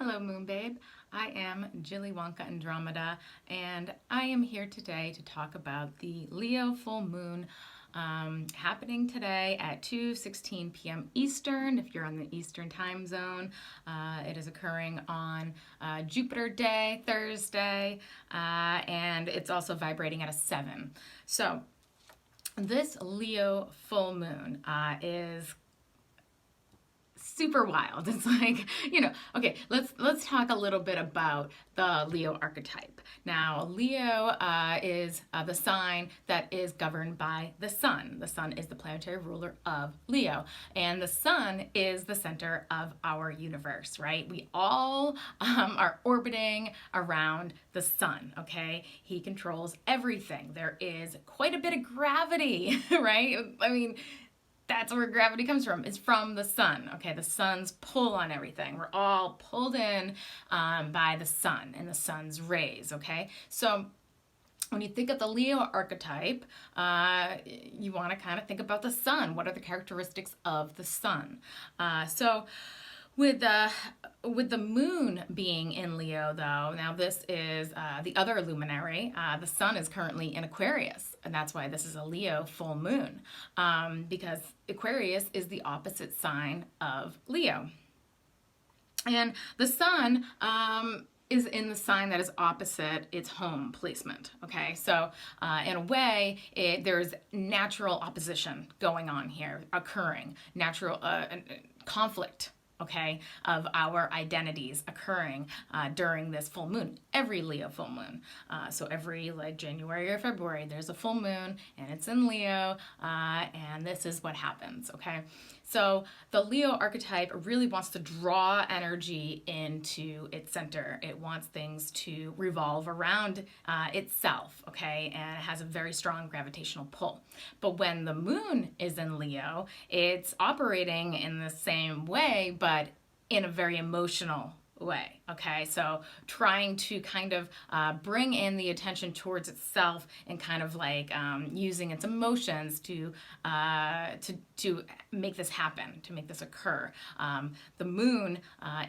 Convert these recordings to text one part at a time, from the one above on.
Hello, Moon Babe. I am Jilly Wonka Andromeda, and I am here today to talk about the Leo full moon happening today at 2:16 p.m. Eastern. If you're on the Eastern time zone, it is occurring on Jupiter Day, Thursday, and it's also vibrating at a 7. So this Leo full moon is super wild. It's like, okay, let's talk a little bit about the Leo archetype. Now, Leo is the sign that is governed by the sun. The sun is the planetary ruler of Leo, and the sun is the center of our universe, right? We all are orbiting around the sun, okay? He controls everything. There is quite a bit of gravity, right? I mean, that's where gravity comes from. It's from the sun. Okay, the sun's pull on everything. We're all pulled in by the sun and the sun's rays. Okay, so when you think of the Leo archetype, you want to kind of think about the sun. What are the characteristics of the sun? So with the moon being in Leo, though, now this is the other luminary. The sun is currently in Aquarius, and that's why this is a Leo full moon, because Aquarius is the opposite sign of Leo. And the sun is in the sign that is opposite its home placement. Okay, so in a way, there's natural opposition going on here, occurring, natural conflict, okay, of our identities occurring during this full moon, every Leo full moon. So every like January or February, there's a full moon and it's in Leo, and this is what happens, okay? So the Leo archetype really wants to draw energy into its center. It wants things to revolve around itself, okay? And it has a very strong gravitational pull. But when the moon is in Leo, it's operating in the same way, but in a very emotional way, okay? So trying to kind of bring in the attention towards itself and kind of like using its emotions to make this happen, to make this occur. The moon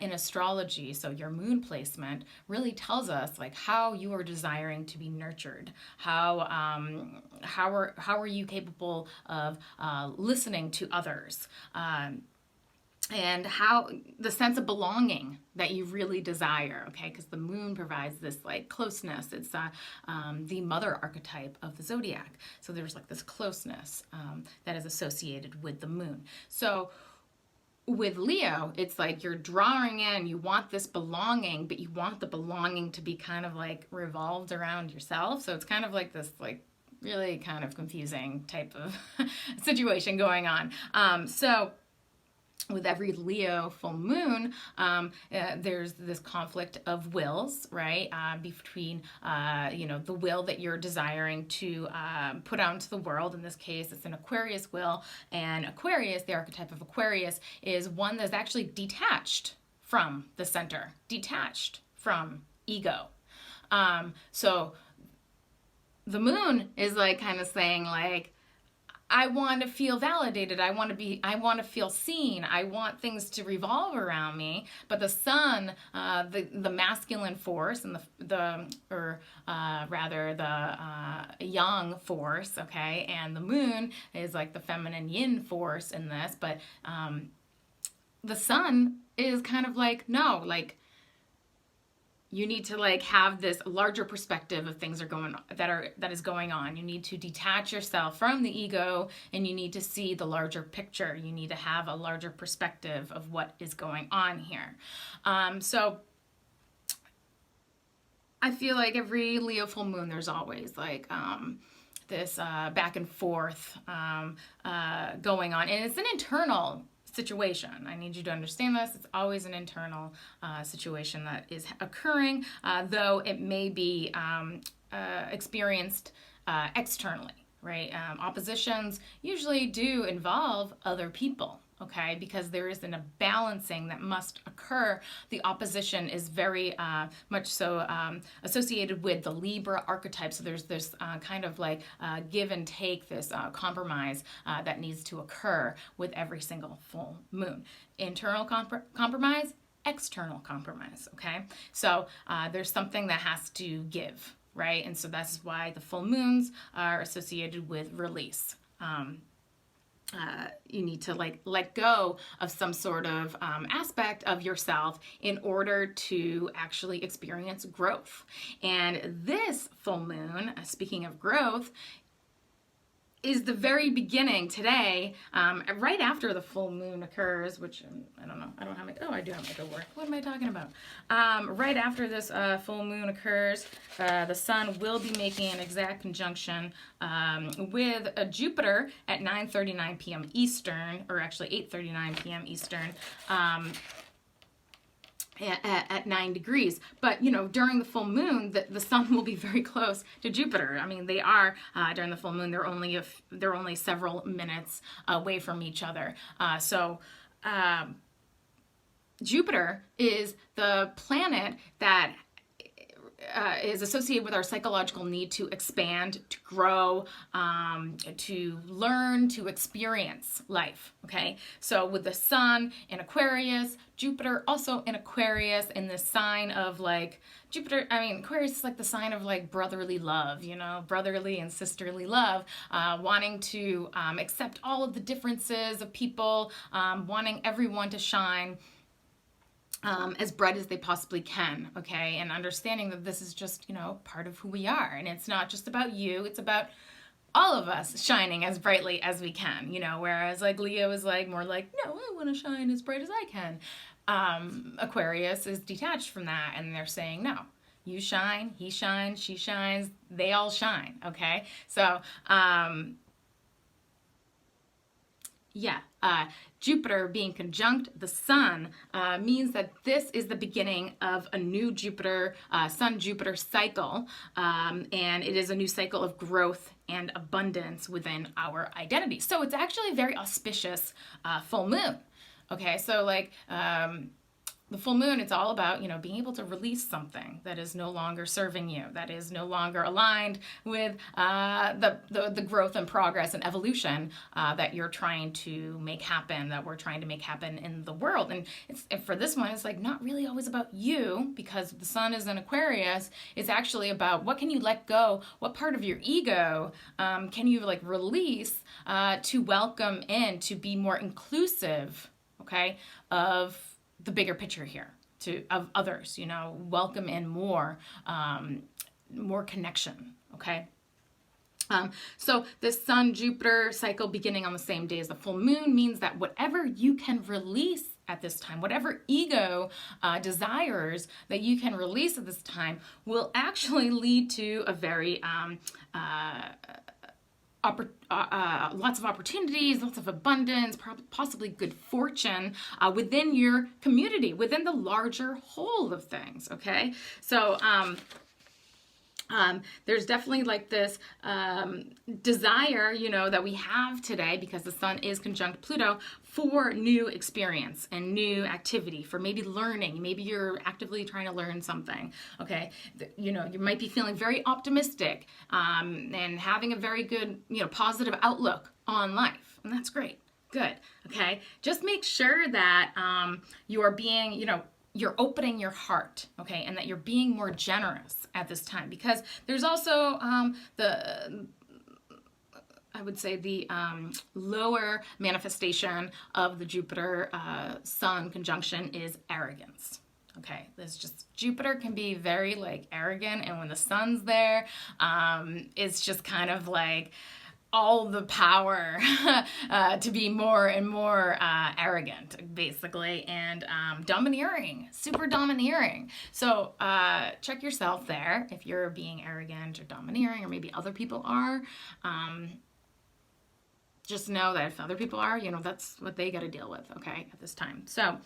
in astrology, so your moon placement, really tells us like how you are desiring to be nurtured. How are you capable of listening to others? And how the sense of belonging that you really desire, okay? Because the moon provides this like closeness. It's the mother archetype of the zodiac. So there's like this closeness that is associated with the moon. So with Leo, it's like you're drawing in, you want this belonging, but you want the belonging to be kind of like revolved around yourself. So it's kind of like this like really kind of confusing type of situation going on. So with every Leo full moon, there's this conflict of wills, right? Between, the will that you're desiring to put out into the world. In this case, it's an Aquarius will. And Aquarius, the archetype of Aquarius, is one that's actually detached from the center, detached from ego. So the moon is like kind of saying like, I want to feel validated. I want to feel seen. I want things to revolve around me. But the sun, the masculine force and the yang force, okay, and the moon is like the feminine yin force in this. But the sun is kind of like, no, like, you need to like have this larger perspective of things that is going on. You need to detach yourself from the ego, and you need to see the larger picture. You need to have a larger perspective of what is going on here. So I feel like every Leo full moon, there's always like this back and forth going on, and it's an internal situation. I need you to understand this. It's always an internal situation that is occurring, though it may be experienced externally, right? Oppositions usually do involve other people, okay? Because there is a balancing that must occur. The opposition is very much so associated with the Libra archetype. So there's this kind of like give and take, this compromise that needs to occur with every single full moon. Internal compromise external compromise, okay? So there's something that has to give, right? And so that's why the full moons are associated with release. You need to let go of some sort of aspect of yourself in order to actually experience growth. And this full moon, speaking of growth, is the very beginning today, right after the full moon occurs, which I don't know, I don't have my, oh, I do have my good work. What am I talking about? Right after this full moon occurs, the sun will be making an exact conjunction with Jupiter at 9:39 p.m. Eastern, or actually 8:39 p.m. Eastern. At 9 degrees. But, during the full moon, the sun will be very close to Jupiter. I mean, they are, during the full moon, they're only several minutes away from each other. So Jupiter is the planet that is associated with our psychological need to expand, to grow, to learn, to experience life, okay? So with the sun in Aquarius, Jupiter also in Aquarius, in the sign of Aquarius is like the sign of brotherly love, brotherly and sisterly love, wanting to accept all of the differences of people, wanting everyone to shine as bright as they possibly can, okay? And understanding that this is just, part of who we are. And it's not just about you, it's about all of us shining as brightly as we can, whereas Leo is more no, I want to shine as bright as I can. Aquarius is detached from that, and they're saying, no, you shine, he shines, she shines, they all shine, okay? So, Jupiter being conjunct the sun means that this is the beginning of a new Sun-Jupiter cycle, and it is a new cycle of growth and abundance within our identity. So it's actually a very auspicious full moon. Okay, so the full moon, it's all about, being able to release something that is no longer serving you, that is no longer aligned with the growth and progress and evolution that you're trying to make happen, that we're trying to make happen in the world. And for this one, it's not really always about you, because the sun is in Aquarius. It's actually about what can you let go, what part of your ego can you release to welcome in, to be more inclusive, okay, of the bigger picture here, of others, welcome in more connection, okay? So the Sun-Jupiter cycle beginning on the same day as the full moon means that whatever you can release at this time, whatever ego desires that you can release at this time, will actually lead to a very lots of opportunities, lots of abundance, possibly good fortune within your community, within the larger whole of things, okay? So there's definitely this desire, that we have today, because the sun is conjunct Pluto, for new experience and new activity, for maybe learning. Maybe you're actively trying to learn something, okay? You might be feeling very optimistic and having a very good, positive outlook on life. And that's great. Good, okay? Just make sure that you are being, you're opening your heart, okay? And that you're being more generous at this time, because there's also I would say the lower manifestation of the Jupiter Sun conjunction is arrogance. Okay, there's just, Jupiter can be very arrogant, and when the sun's there, it's just kind of all the power to be more and more arrogant, basically, and domineering, super domineering. So check yourself there if you're being arrogant or domineering, or maybe other people are. Just know that if other people are, that's what they got to deal with, okay, at this time. So,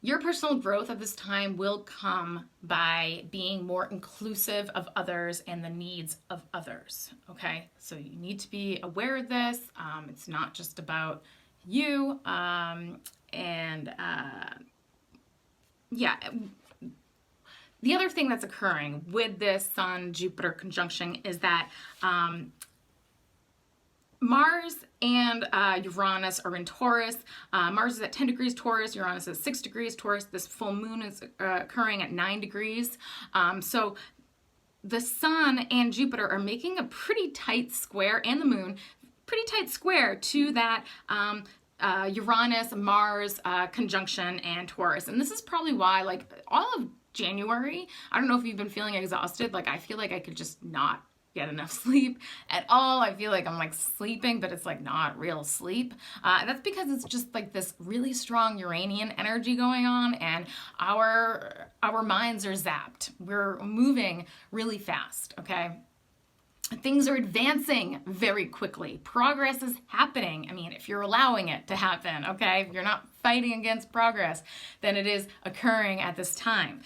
your personal growth at this time will come by being more inclusive of others and the needs of others, okay? So you need to be aware of this. It's not just about you. The other thing that's occurring with this Sun-Jupiter conjunction is that Mars and Uranus are in Taurus. Mars is at 10 degrees Taurus. Uranus is 6 degrees Taurus. This full moon is occurring at 9 degrees. So the sun and Jupiter are making a pretty tight square, and the moon, pretty tight square to that Uranus, Mars conjunction and Taurus. And this is probably why, like, all of January, I don't know if you've been feeling exhausted. Like, I feel like I could just not get enough sleep at all. I feel like I'm like sleeping, but it's like not real sleep. That's because it's just like this really strong Uranian energy going on, and our minds are zapped. We're moving really fast, okay? Things are advancing very quickly. Progress is happening. I mean, if you're allowing it to happen, okay? If you're not fighting against progress, then it is occurring at this time.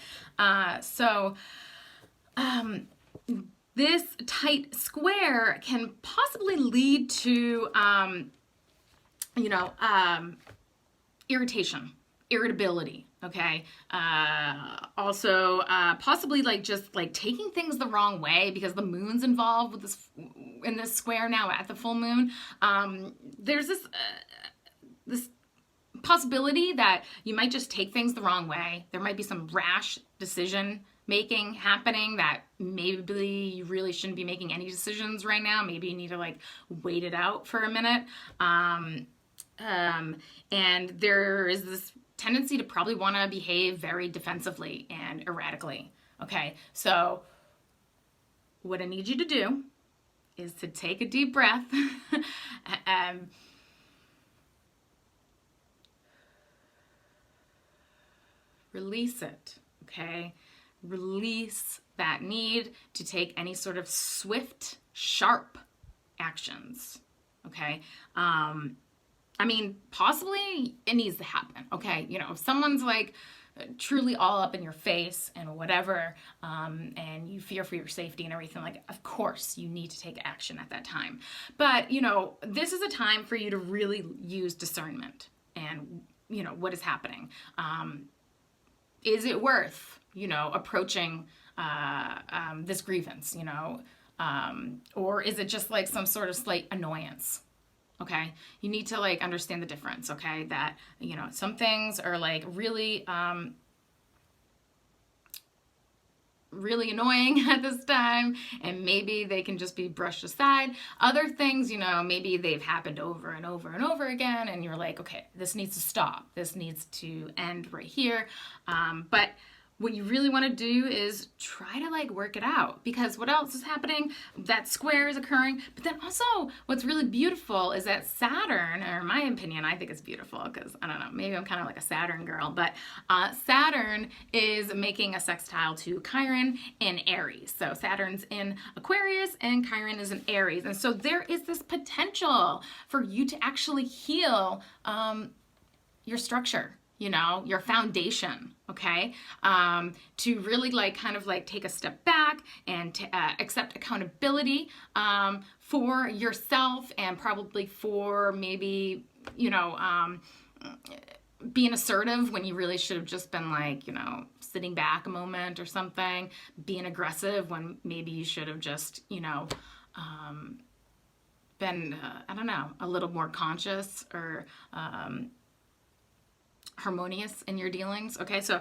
This tight square can possibly lead to, irritability, okay? Also, possibly like just like taking things the wrong way because the moon's involved with this, in this square now at the full moon. There's this possibility that you might just take things the wrong way. There might be some rash decision making happening that maybe you really shouldn't be making any decisions right now. Maybe you need to like wait it out for a minute. And there is this tendency to probably want to behave very defensively and erratically. Okay, so what I need you to do is to take a deep breath. Release it, okay? Release that need to take any sort of swift, sharp actions, okay? I mean, possibly it needs to happen, okay? You know, if someone's like truly all up in your face and whatever, and you fear for your safety and everything, like, of course you need to take action at that time. But, you know, this is a time for you to really use discernment and, you know, what is happening. Is it worth, you know, approaching this grievance, you know, or is it just like some sort of slight annoyance? Okay, you need to like understand the difference. Okay, that, you know, some things are like really really annoying at this time, and maybe they can just be brushed aside. Other things, you know, maybe they've happened over and over and over again, and you're like, okay, this needs to stop. This needs to end right here. But what you really want to do is try to like work it out, because what else is happening? That square is occurring. But then also what's really beautiful is that Saturn, or in my opinion, I think it's beautiful because I don't know, maybe I'm kind of like a Saturn girl, but Saturn is making a sextile to Chiron in Aries. So Saturn's in Aquarius and Chiron is in Aries. And so there is this potential for you to actually heal your structure, you know, your foundation, okay? To really like kind of like take a step back and accept accountability for yourself, and probably for maybe, you know, being assertive when you really should have just been like, you know, sitting back a moment or something, being aggressive when maybe you should have just, you know, been, I don't know, a little more conscious or harmonious in your dealings. Okay, so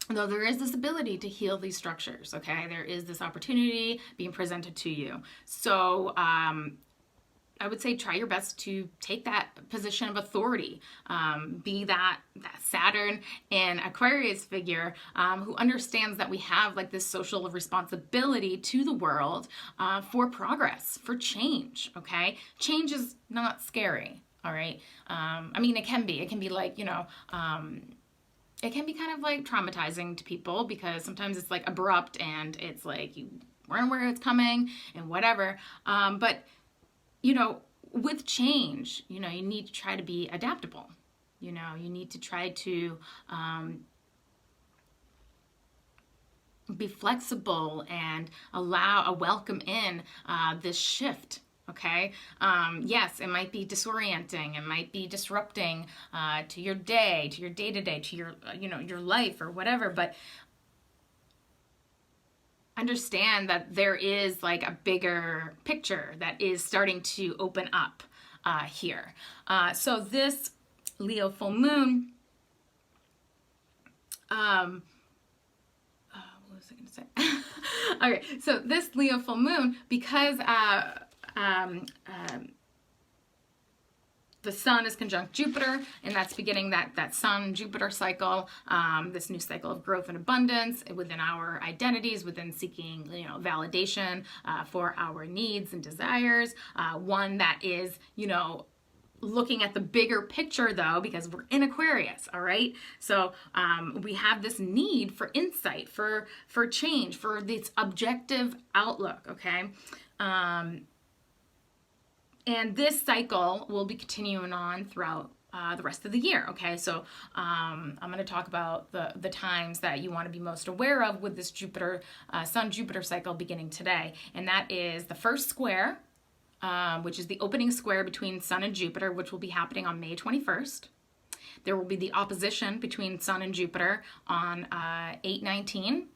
though there is this ability to heal these structures, okay, there is this opportunity being presented to you. So I would say try your best to take that position of authority, be that Saturn in Aquarius figure who understands that we have like this social responsibility to the world for progress, for change, okay? Change is not scary. All right. I mean, it can be like, you know, it can be kind of like traumatizing to people because sometimes it's like abrupt and it's like you weren't where it's coming and whatever. But, you know, with change, you know, you need to try to be adaptable. You know, you need to try to be flexible and allow a welcome in this shift. Okay. Yes, it might be disorienting. It might be disrupting to your day, to your day-to-day, to your, you know, your life or whatever. But understand that there is like a bigger picture that is starting to open up here. So this Leo full moon, what was I going to say? Okay, so this Leo full moon, because the sun is conjunct Jupiter, and that's beginning that sun-Jupiter cycle, this new cycle of growth and abundance within our identities, within seeking, you know, validation for our needs and desires. One that is, you know, looking at the bigger picture though, because we're in Aquarius, all right? So we have this need for insight, for change, for this objective outlook, okay? And this cycle will be continuing on throughout the rest of the year, okay? So I'm going to talk about the times that you want to be most aware of with this Jupiter, Sun-Jupiter cycle beginning today. And that is the first square, which is the opening square between Sun and Jupiter, which will be happening on May 21st. There will be the opposition between Sun and Jupiter on 8/19.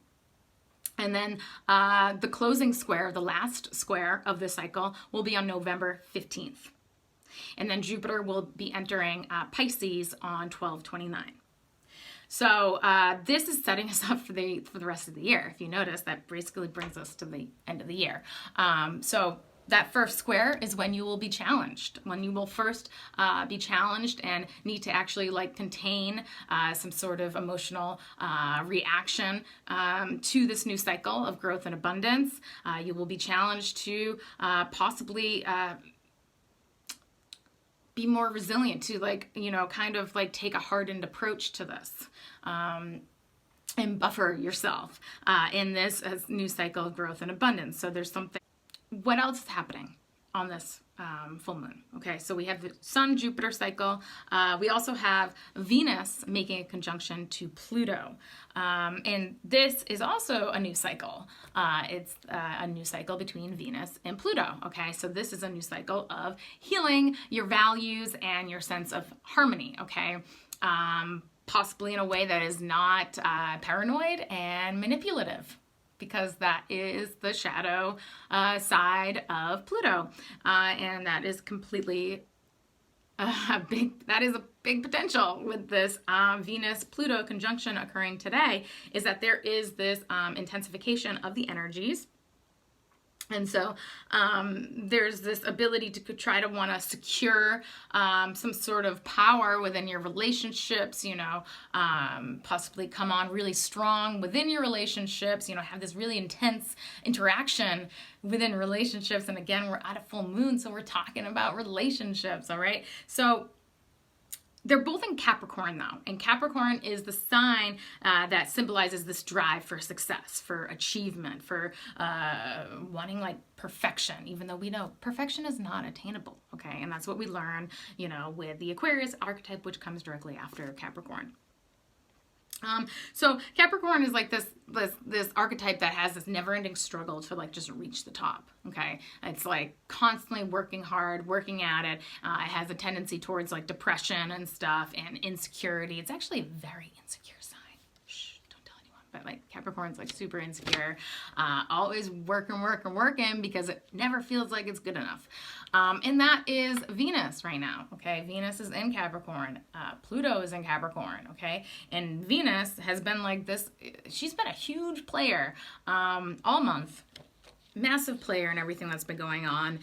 And then the closing square, the last square of the cycle, will be on November 15th. And then Jupiter will be entering Pisces on 12/29. So this is setting us up for the rest of the year. If you notice, that basically brings us to the end of the year. So that first square is when you will be challenged, when you will first be challenged and need to actually like contain some sort of emotional reaction to this new cycle of growth and abundance. You will be challenged to possibly be more resilient, to like, you know, kind of like take a hardened approach to this. And buffer yourself in this new cycle of growth and abundance. So there's something. What else is happening on this full moon? Okay, so we have the Sun-Jupiter cycle. We also have Venus making a conjunction to Pluto. And this is also a new cycle. It's a new cycle between Venus and Pluto. Okay, so this is a new cycle of healing your values and your sense of harmony. Okay, possibly in a way that is not paranoid and manipulative, because that is the shadow side of Pluto. And that is completely a big potential with this Venus-Pluto conjunction occurring today, is that there is this intensification of the energies. And so there's this ability to try to want to secure some sort of power within your relationships, you know, possibly come on really strong within your relationships, you know, have this really intense interaction within relationships. And again, we're at a full moon, so we're talking about relationships, all right? So they're both in Capricorn though, and Capricorn is the sign that symbolizes this drive for success, for achievement, for wanting like perfection, even though we know perfection is not attainable, okay? And that's what we learn, you know, with the Aquarius archetype, which comes directly after Capricorn. So Capricorn is like this archetype that has this never-ending struggle to like just reach the top, okay? It's like constantly working hard, working at it. It has a tendency towards like depression and stuff and insecurity. It's actually a very insecure sign. Shh, don't tell anyone. But like Capricorn's like super insecure, always working because it never feels like it's good enough. And that is Venus right now, okay? Venus is in Capricorn. Pluto is in Capricorn, okay? And Venus has been like this, she's been a huge player all month. Massive player in everything that's been going on.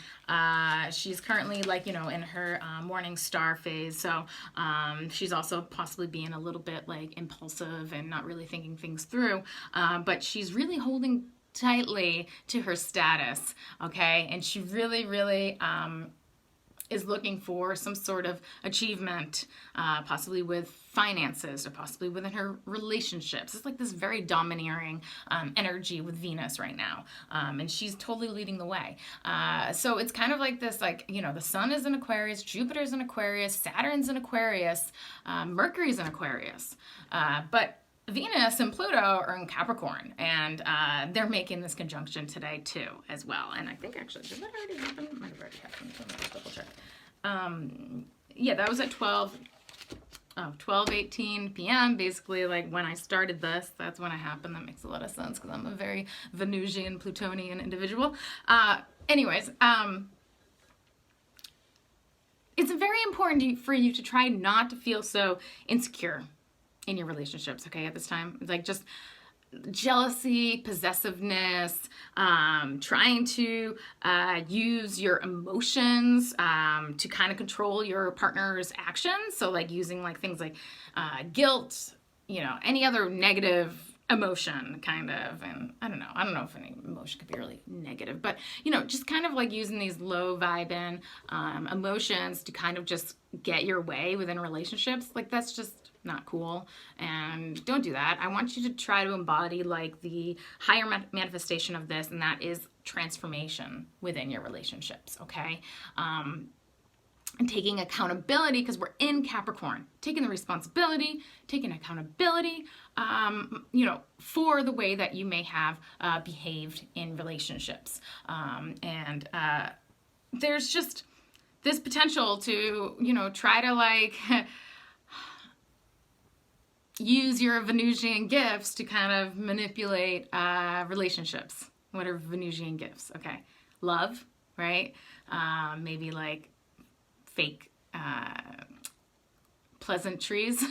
She's currently like, you know, in her morning star phase. So she's also possibly being a little bit like impulsive and not really thinking things through. But she's really holding tightly to her status, okay? And she really is looking for some sort of achievement, possibly with finances or possibly within her relationships. It's like this very domineering energy with Venus right now. And she's totally leading the way. So it's kind of like this, like, you know, the sun is in Aquarius, Jupiter's in Aquarius, Saturn's in Aquarius, Mercury's in Aquarius. But Venus and Pluto are in Capricorn, and they're making this conjunction today too, as well. And I think actually, did that already happen? It might have already happened. Let me just double check. Yeah, that was at 12 12:18 p.m. basically, like when I started this, that's when it happened. That makes a lot of sense because I'm a very Venusian, Plutonian individual. Anyways, it's very important for you to try not to feel so insecure in your relationships, okay, at this time. Like just jealousy, possessiveness, trying to use your emotions to kind of control your partner's actions. So like using like things like guilt, you know, any other negative emotion kind of, and I don't know if any emotion could be really negative, but you know, just kind of like using these low vibing emotions to kind of just get your way within relationships. Like that's just not cool, and don't do that. I want you to try to embody like the higher manifestation of this, and that is transformation within your relationships, okay? And taking accountability, because we're in Capricorn, taking the responsibility, taking accountability, you know, for the way that you may have behaved in relationships. And there's just this potential to, you know, try to like use your Venusian gifts to kind of manipulate relationships. What are Venusian gifts? Okay. Love, right? Maybe like fake pleasantries.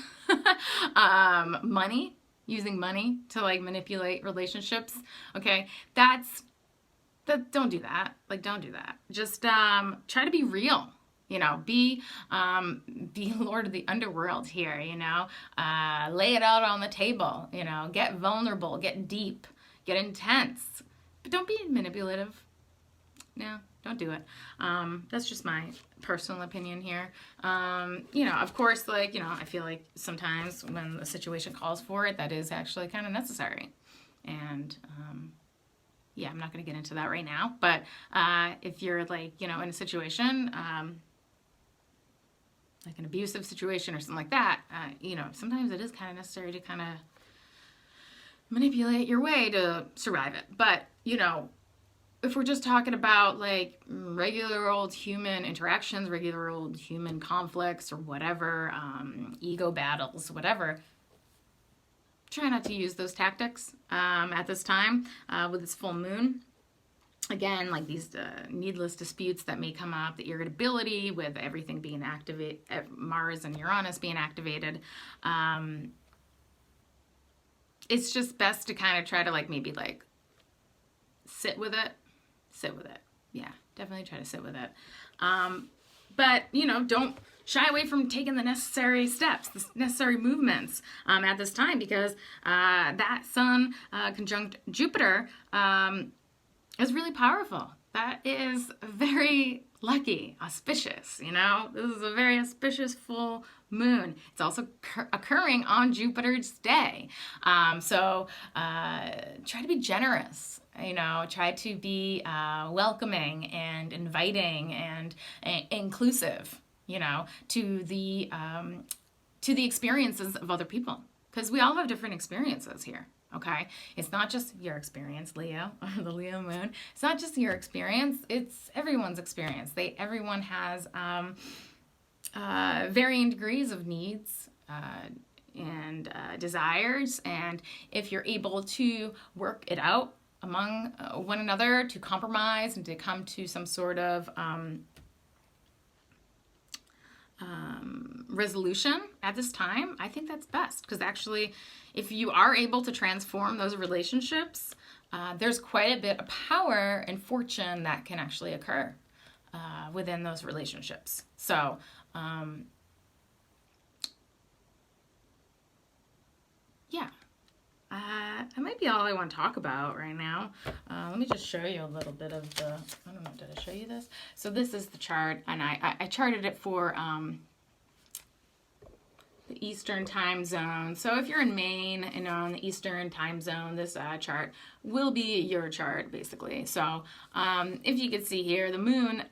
Money, using money to like manipulate relationships. Okay. Don't do that. Like, don't do that. Just try to be real. You know, be Lord of the underworld here, you know, lay it out on the table, you know, get vulnerable, get deep, get intense, but don't be manipulative. No, don't do it. That's just my personal opinion here. You know, of course, like, you know, I feel like sometimes when the situation calls for it, that is actually kind of necessary. And, yeah, I'm not going to get into that right now, but if you're like, you know, in a situation, like an abusive situation or something like that, you know, sometimes it is kind of necessary to kind of manipulate your way to survive it. But, you know, if we're just talking about like regular old human interactions, regular old human conflicts or whatever, ego battles, whatever, try not to use those tactics at this time with this full moon. Again, like these needless disputes that may come up, the irritability with everything being activated, Mars and Uranus being activated. It's just best to kind of try to like maybe like sit with it. Yeah, definitely try to sit with it. But, you know, don't shy away from taking the necessary steps, the necessary movements at this time, because that Sun conjunct Jupiter is really powerful. That is very lucky, auspicious, you know? This is a very auspicious full moon. It's also occurring on Jupiter's day. So try to be generous, you know, try to be welcoming and inviting and inclusive, you know, to the experiences of other people. Because we all have different experiences here. Okay, it's not just your experience, Leo, or the Leo moon. It's not just your experience, it's everyone's experience. Everyone has varying degrees of needs and desires, and if you're able to work it out among one another, to compromise and to come to some sort of resolution at this time, I think that's best, because actually if you are able to transform those relationships, there's quite a bit of power and fortune that can actually occur within those relationships. So yeah, that might be all I want to talk about right now. Let me just show you a little bit of the, I don't know, did I show you this? So this is the chart, and I charted it for the Eastern time zone. So if you're in Maine, you know, in the Eastern time zone, this chart will be your chart, basically. So if you could see here, the moon,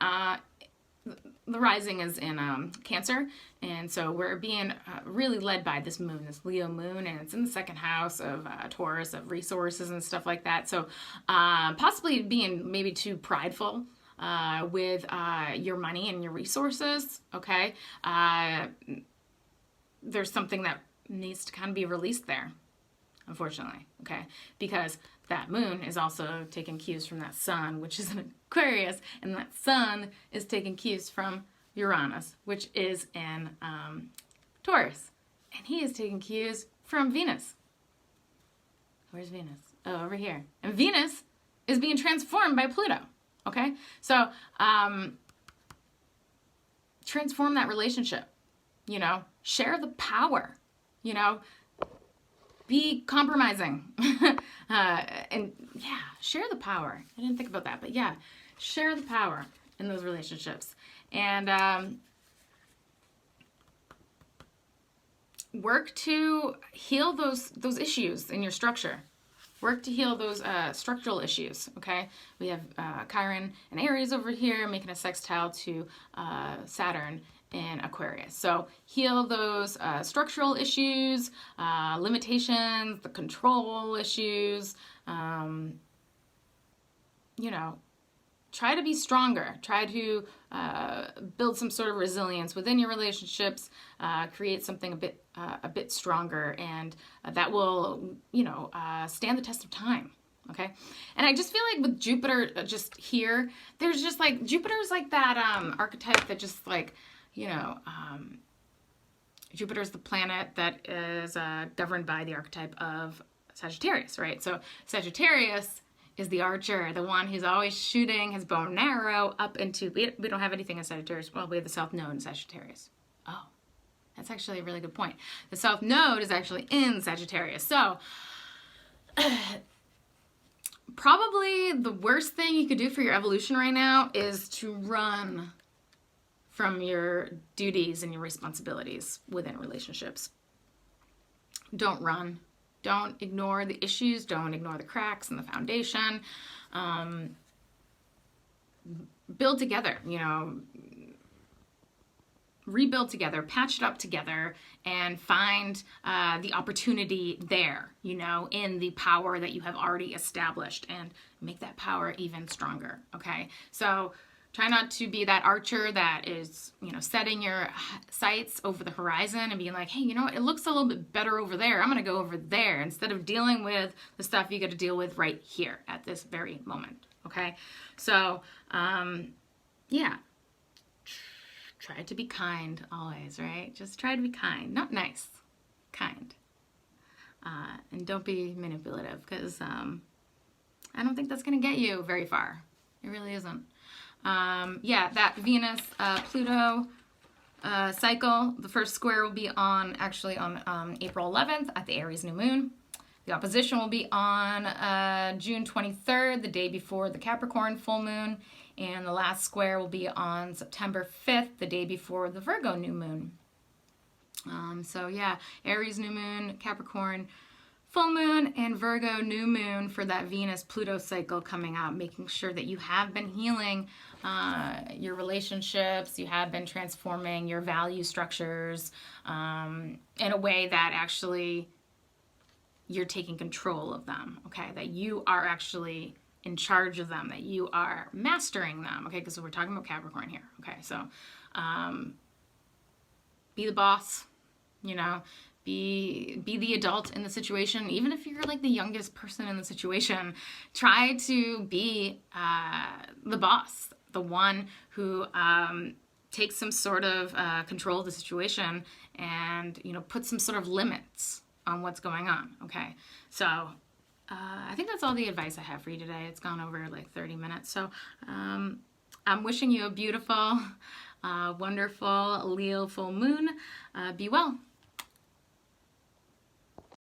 the rising is in Cancer, and so we're being really led by this moon, this Leo moon, and it's in the second house of Taurus, of resources and stuff like that. So possibly being maybe too prideful your money and your resources, okay? there's something that needs to kind of be released there, unfortunately, okay? Because that moon is also taking cues from that sun, which is in Aquarius, and that sun is taking cues from Uranus, which is in Taurus. And he is taking cues from Venus. Where's Venus? Oh, over here. And Venus is being transformed by Pluto, okay? So, transform that relationship, you know? Share the power, you know? Be compromising. And yeah, share the power. I didn't think about that, but yeah, share the power in those relationships. And work to heal those issues in your structure. Work to heal those structural issues, okay? We have Chiron and Aries over here making a sextile to Saturn in Aquarius. So heal those structural issues, limitations, the control issues, you know, try to be stronger. Try to build some sort of resilience within your relationships, create something a bit stronger, and that will, you know, stand the test of time. Okay, and I just feel like with Jupiter just here, there's just like Jupiter's like that archetype that just like, you know, Jupiter's the planet that is governed by the archetype of Sagittarius, right? So Sagittarius is the archer, the one who's always shooting his bow and arrow up into, we don't have anything in Sagittarius. Well, we have the South Node in Sagittarius. Oh, that's actually a really good point. The South Node is actually in Sagittarius. So probably the worst thing you could do for your evolution right now is to run from your duties and your responsibilities within relationships. Don't run. Don't ignore the issues. Don't ignore the cracks in the foundation. Build together, you know, rebuild together, patch it up together, and find the opportunity there, you know, in the power that you have already established, and make that power even stronger, okay? So try not to be that archer that is, you know, setting your sights over the horizon and being like, hey, you know what, it looks a little bit better over there. I'm going to go over there, instead of dealing with the stuff you got to deal with right here at this very moment, okay? So, yeah. Try to be kind always, right? Just try to be kind. Not nice. Kind. And don't be manipulative, because I don't think that's going to get you very far. It really isn't. Yeah, that Venus-Pluto cycle, the first square will be actually on April 11th at the Aries new moon. The opposition will be on June 23rd, the day before the Capricorn full moon. And the last square will be on September 5th, the day before the Virgo new moon. So yeah, Aries new moon, Capricorn full moon, and Virgo new moon for that Venus-Pluto cycle coming out, making sure that you have been healing your relationships, you have been transforming your value structures in a way that actually you're taking control of them, okay? That you are actually in charge of them, that you are mastering them, okay? Because we're talking about Capricorn here, okay? So be the boss, you know, be the adult in the situation. Even if you're like the youngest person in the situation, try to be the boss, the one who takes some sort of control of the situation, and, you know, put some sort of limits on what's going on, okay? So I think that's all the advice I have for you today. It's gone over like 30 minutes. So I'm wishing you a beautiful, wonderful Leo full moon. Be well.